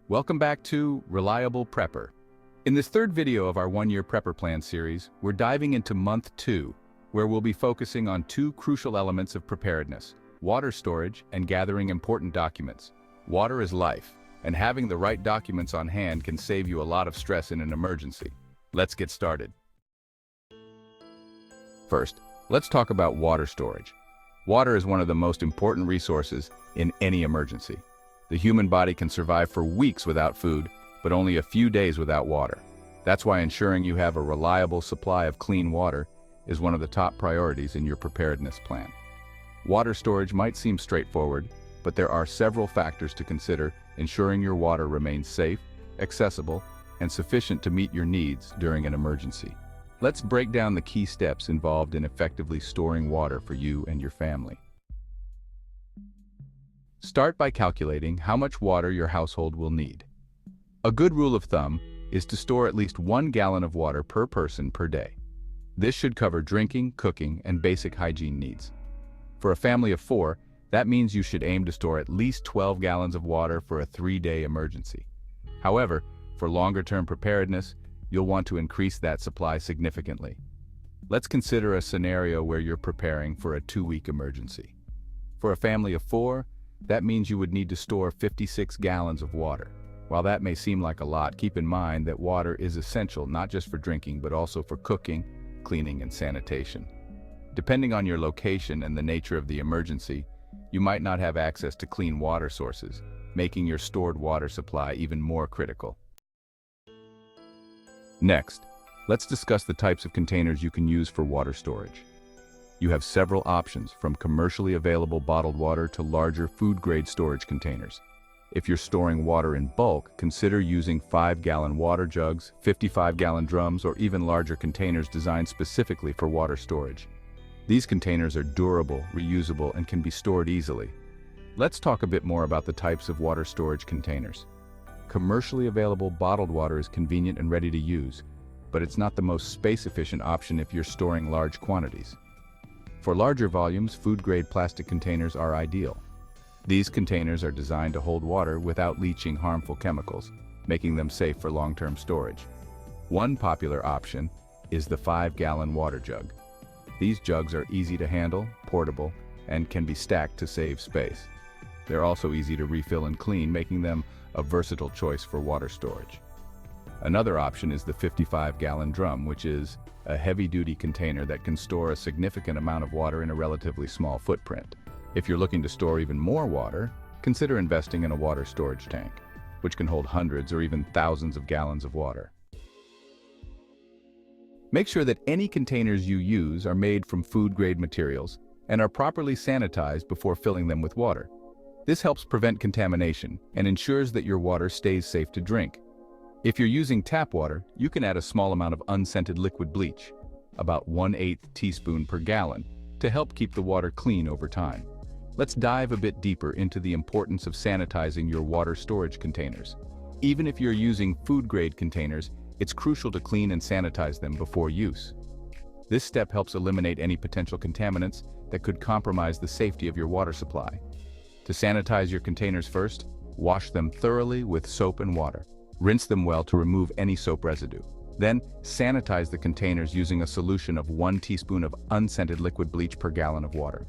Welcome back to Reliable Prepper. In this third video of our one-year Prepper Plan series, we're diving into month 2, where we'll be focusing on two crucial elements of preparedness: water storage and gathering important documents. Water is life, and having the right documents on hand can save you a lot of stress in an emergency. Let's get started. First, let's talk about water storage. Water is one of the most important resources in any emergency. The human body can survive for weeks without food, but only a few days without water. That's why ensuring you have a reliable supply of clean water is one of the top priorities in your preparedness plan. Water storage might seem straightforward, but there are several factors to consider ensuring your water remains safe, accessible, and sufficient to meet your needs during an emergency. Let's break down the key steps involved in effectively storing water for you and your family. Start by calculating how much water your household will need. A good rule of thumb is to store at least 1 gallon of water per person per day. This should cover drinking, cooking, and basic hygiene needs. For a family of 4, that means you should aim to store at least 12 gallons of water for a 3-day emergency. However, for longer-term preparedness, you'll want to increase that supply significantly. Let's consider a scenario where you're preparing for a 2-week emergency. For a family of 4, that means you would need to store 56 gallons of water. While that may seem like a lot, keep in mind that water is essential not just for drinking but also for cooking, cleaning, and sanitation. Depending on your location and the nature of the emergency, you might not have access to clean water sources, making your stored water supply even more critical. Next, let's discuss the types of containers you can use for water storage. You have several options, from commercially available bottled water to larger food-grade storage containers. If you're storing water in bulk, consider using 5-gallon water jugs, 55-gallon drums, or even larger containers designed specifically for water storage. These containers are durable, reusable, and can be stored easily. Let's talk a bit more about the types of water storage containers. Commercially available bottled water is convenient and ready to use, but it's not the most space-efficient option if you're storing large quantities. For larger volumes, food-grade plastic containers are ideal. These containers are designed to hold water without leaching harmful chemicals, making them safe for long-term storage. One popular option is the 5-gallon water jug. These jugs are easy to handle, portable, and can be stacked to save space. They're also easy to refill and clean, making them a versatile choice for water storage. Another option is the 55-gallon drum, which is a heavy-duty container that can store a significant amount of water in a relatively small footprint. If you're looking to store even more water, consider investing in a water storage tank, which can hold hundreds or even thousands of gallons of water. Make sure that any containers you use are made from food-grade materials and are properly sanitized before filling them with water. This helps prevent contamination and ensures that your water stays safe to drink. If you're using tap water, you can add a small amount of unscented liquid bleach, about 1/8 teaspoon per gallon, to help keep the water clean over time. Let's dive a bit deeper into the importance of sanitizing your water storage containers. Even if you're using food-grade containers, it's crucial to clean and sanitize them before use. This step helps eliminate any potential contaminants that could compromise the safety of your water supply. To sanitize your containers first, wash them thoroughly with soap and water. Rinse them well to remove any soap residue. Then, sanitize the containers using a solution of 1 teaspoon of unscented liquid bleach per gallon of water.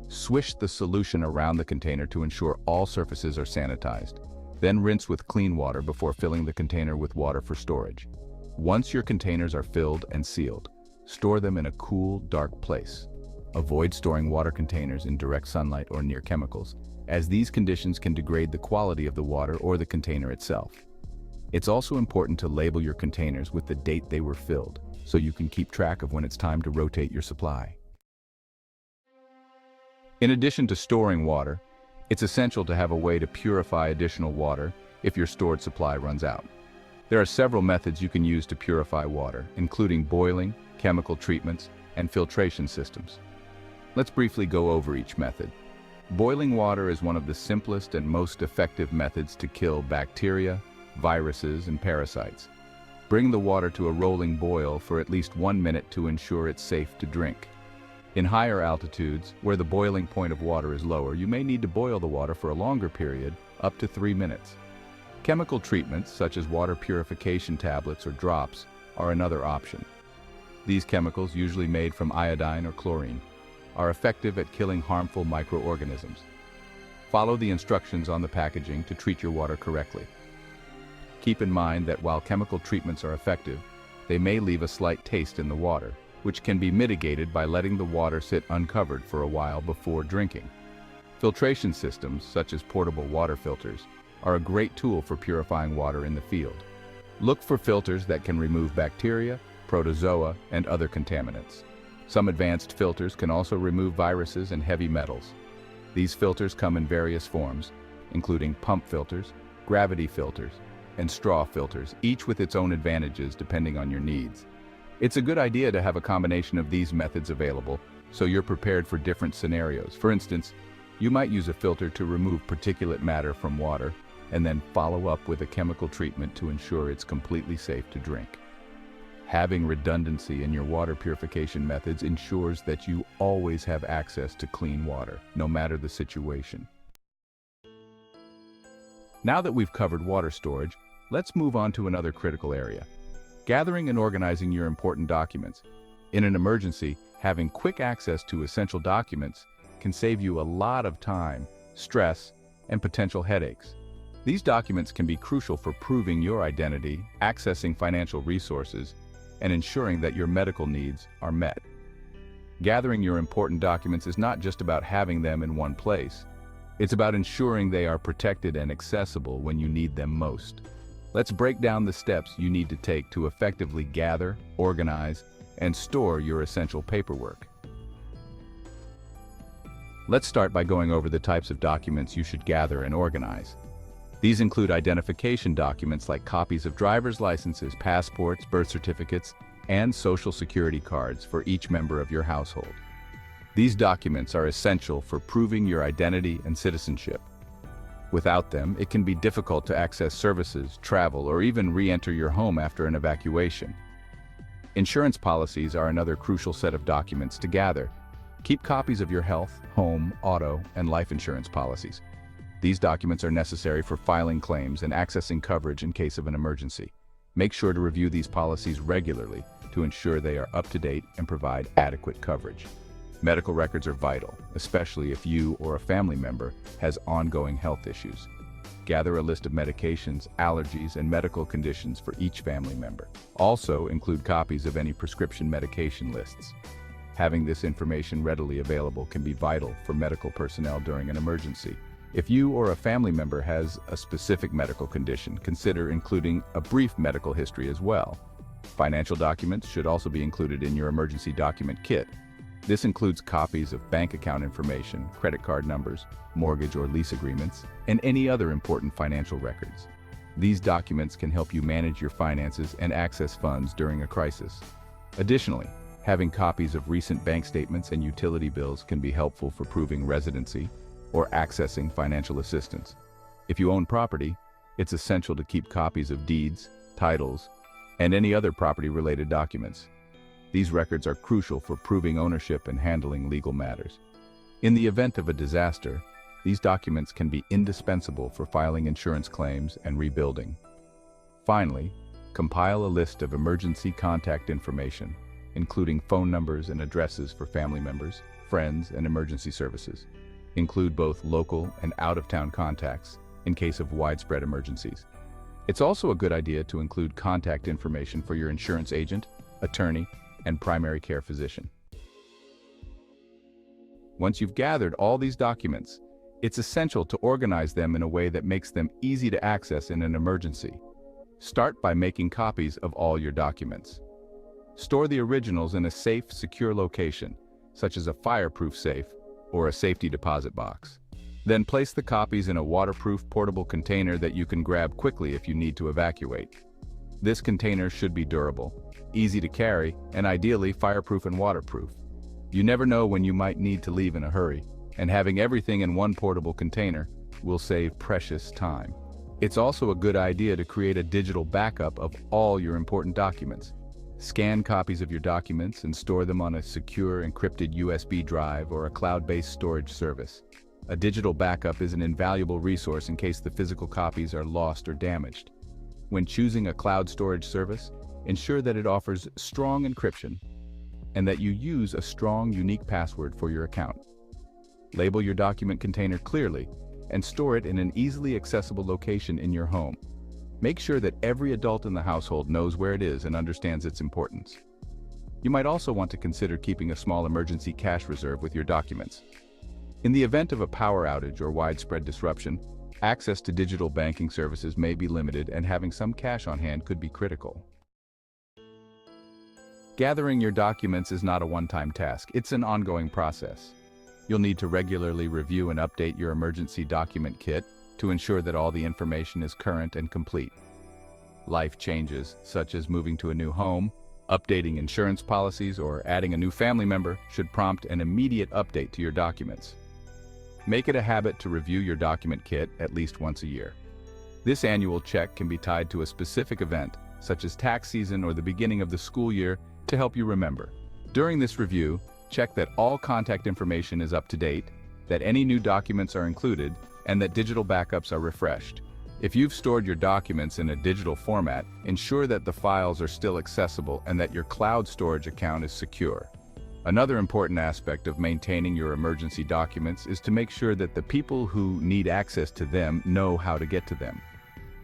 Swish the solution around the container to ensure all surfaces are sanitized. Then rinse with clean water before filling the container with water for storage. Once your containers are filled and sealed, store them in a cool, dark place. Avoid storing water containers in direct sunlight or near chemicals, as these conditions can degrade the quality of the water or the container itself. It's also important to label your containers with the date they were filled, so you can keep track of when it's time to rotate your supply. In addition to storing water, it's essential to have a way to purify additional water if your stored supply runs out. There are several methods you can use to purify water, including boiling, chemical treatments, and filtration systems. Let's briefly go over each method. Boiling water is one of the simplest and most effective methods to kill bacteria, viruses, and parasites. Bring the water to a rolling boil for at least 1 minute to ensure it's safe to drink. In higher altitudes, where the boiling point of water is lower, you may need to boil the water for a longer period, up to 3 minutes. Chemical treatments, such as water purification tablets or drops, are another option. These chemicals, usually made from iodine or chlorine, are effective at killing harmful microorganisms. Follow the instructions on the packaging to treat your water correctly. Keep in mind that while chemical treatments are effective, they may leave a slight taste in the water, which can be mitigated by letting the water sit uncovered for a while before drinking. Filtration systems, such as portable water filters, are a great tool for purifying water in the field. Look for filters that can remove bacteria, protozoa, and other contaminants. Some advanced filters can also remove viruses and heavy metals. These filters come in various forms, including pump filters, gravity filters, and straw filters, each with its own advantages depending on your needs. It's a good idea to have a combination of these methods available so you're prepared for different scenarios. For instance, you might use a filter to remove particulate matter from water and then follow up with a chemical treatment to ensure it's completely safe to drink. Having redundancy in your water purification methods ensures that you always have access to clean water, no matter the situation. Now that we've covered water storage, let's move on to another critical area: gathering and organizing your important documents. In an emergency, having quick access to essential documents can save you a lot of time, stress, and potential headaches. These documents can be crucial for proving your identity, accessing financial resources, and ensuring that your medical needs are met. Gathering your important documents is not just about having them in one place. It's about ensuring they are protected and accessible when you need them most. Let's break down the steps you need to take to effectively gather, organize, and store your essential paperwork. Let's start by going over the types of documents you should gather and organize. These include identification documents like copies of driver's licenses, passports, birth certificates, and social security cards for each member of your household. These documents are essential for proving your identity and citizenship. Without them, it can be difficult to access services, travel, or even re-enter your home after an evacuation. Insurance policies are another crucial set of documents to gather. Keep copies of your health, home, auto, and life insurance policies. These documents are necessary for filing claims and accessing coverage in case of an emergency. Make sure to review these policies regularly to ensure they are up to date and provide adequate coverage. Medical records are vital, especially if you or a family member has ongoing health issues. Gather a list of medications, allergies, and medical conditions for each family member. Also, include copies of any prescription medication lists. Having this information readily available can be vital for medical personnel during an emergency. If you or a family member has a specific medical condition, consider including a brief medical history as well. Financial documents should also be included in your emergency document kit. This includes copies of bank account information, credit card numbers, mortgage or lease agreements, and any other important financial records. These documents can help you manage your finances and access funds during a crisis. Additionally, having copies of recent bank statements and utility bills can be helpful for proving residency or accessing financial assistance. If you own property, it's essential to keep copies of deeds, titles, and any other property-related documents. These records are crucial for proving ownership and handling legal matters. In the event of a disaster, these documents can be indispensable for filing insurance claims and rebuilding. Finally, compile a list of emergency contact information, including phone numbers and addresses for family members, friends, and emergency services. Include both local and out-of-town contacts in case of widespread emergencies. It's also a good idea to include contact information for your insurance agent, attorney, and primary care physician. Once you've gathered all these documents, it's essential to organize them in a way that makes them easy to access in an emergency. Start by making copies of all your documents. Store the originals in a safe, secure location, such as a fireproof safe or a safety deposit box. Then place the copies in a waterproof portable container that you can grab quickly if you need to evacuate. This container should be durable, easy to carry, and ideally fireproof and waterproof. You never know when you might need to leave in a hurry, and having everything in one portable container will save precious time. It's also a good idea to create a digital backup of all your important documents. Scan copies of your documents and store them on a secure encrypted USB drive or a cloud-based storage service. A digital backup is an invaluable resource in case the physical copies are lost or damaged. When choosing a cloud storage service, ensure that it offers strong encryption and that you use a strong, unique password for your account. Label your document container clearly and store it in an easily accessible location in your home. Make sure that every adult in the household knows where it is and understands its importance. You might also want to consider keeping a small emergency cash reserve with your documents. In the event of a power outage or widespread disruption, access to digital banking services may be limited and having some cash on hand could be critical. Gathering your documents is not a one-time task, it's an ongoing process. You'll need to regularly review and update your emergency document kit to ensure that all the information is current and complete. Life changes, such as moving to a new home, updating insurance policies, or adding a new family member, should prompt an immediate update to your documents. Make it a habit to review your document kit at least once a year. This annual check can be tied to a specific event, such as tax season or the beginning of the school year, to help you remember. During this review, check that all contact information is up to date, that any new documents are included, and that digital backups are refreshed. If you've stored your documents in a digital format, ensure that the files are still accessible and that your cloud storage account is secure. Another important aspect of maintaining your emergency documents is to make sure that the people who need access to them know how to get to them.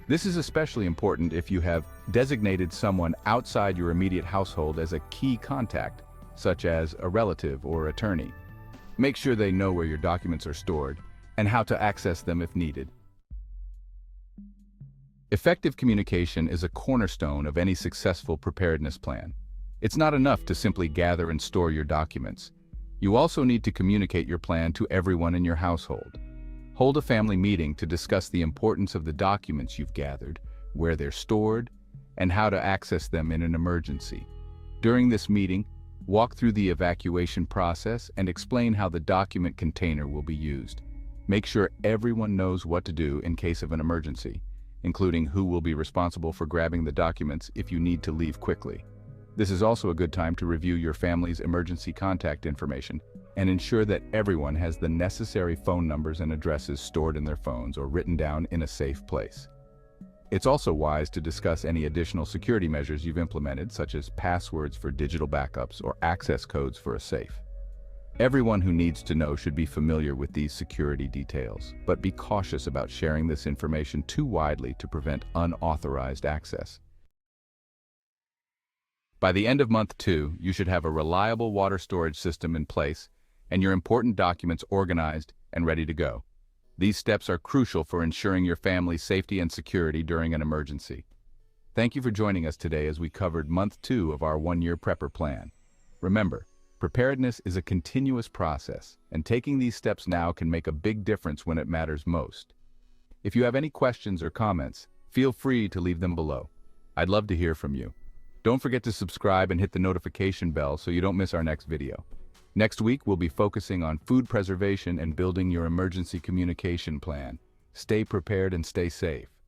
This is especially important if you have designated someone outside your immediate household as a key contact, such as a relative or attorney. Make sure they know where your documents are stored and how to access them if needed. Effective communication is a cornerstone of any successful preparedness plan. It's not enough to simply gather and store your documents. You also need to communicate your plan to everyone in your household. Hold a family meeting to discuss the importance of the documents you've gathered, where they're stored, and how to access them in an emergency. During this meeting, walk through the evacuation process and explain how the document container will be used. Make sure everyone knows what to do in case of an emergency, including who will be responsible for grabbing the documents if you need to leave quickly. This is also a good time to review your family's emergency contact information and ensure that everyone has the necessary phone numbers and addresses stored in their phones or written down in a safe place. It's also wise to discuss any additional security measures you've implemented, such as passwords for digital backups or access codes for a safe. Everyone who needs to know should be familiar with these security details, but be cautious about sharing this information too widely to prevent unauthorized access. By the end of month 2, you should have a reliable water storage system in place and your important documents organized and ready to go. These steps are crucial for ensuring your family's safety and security during an emergency. Thank you for joining us today as we covered month 2 of our one-year prepper plan. Remember, preparedness is a continuous process, and taking these steps now can make a big difference when it matters most. If you have any questions or comments, feel free to leave them below. I'd love to hear from you. Don't forget to subscribe and hit the notification bell so you don't miss our next video. Next week, we'll be focusing on food preservation and building your emergency communication plan. Stay prepared and stay safe.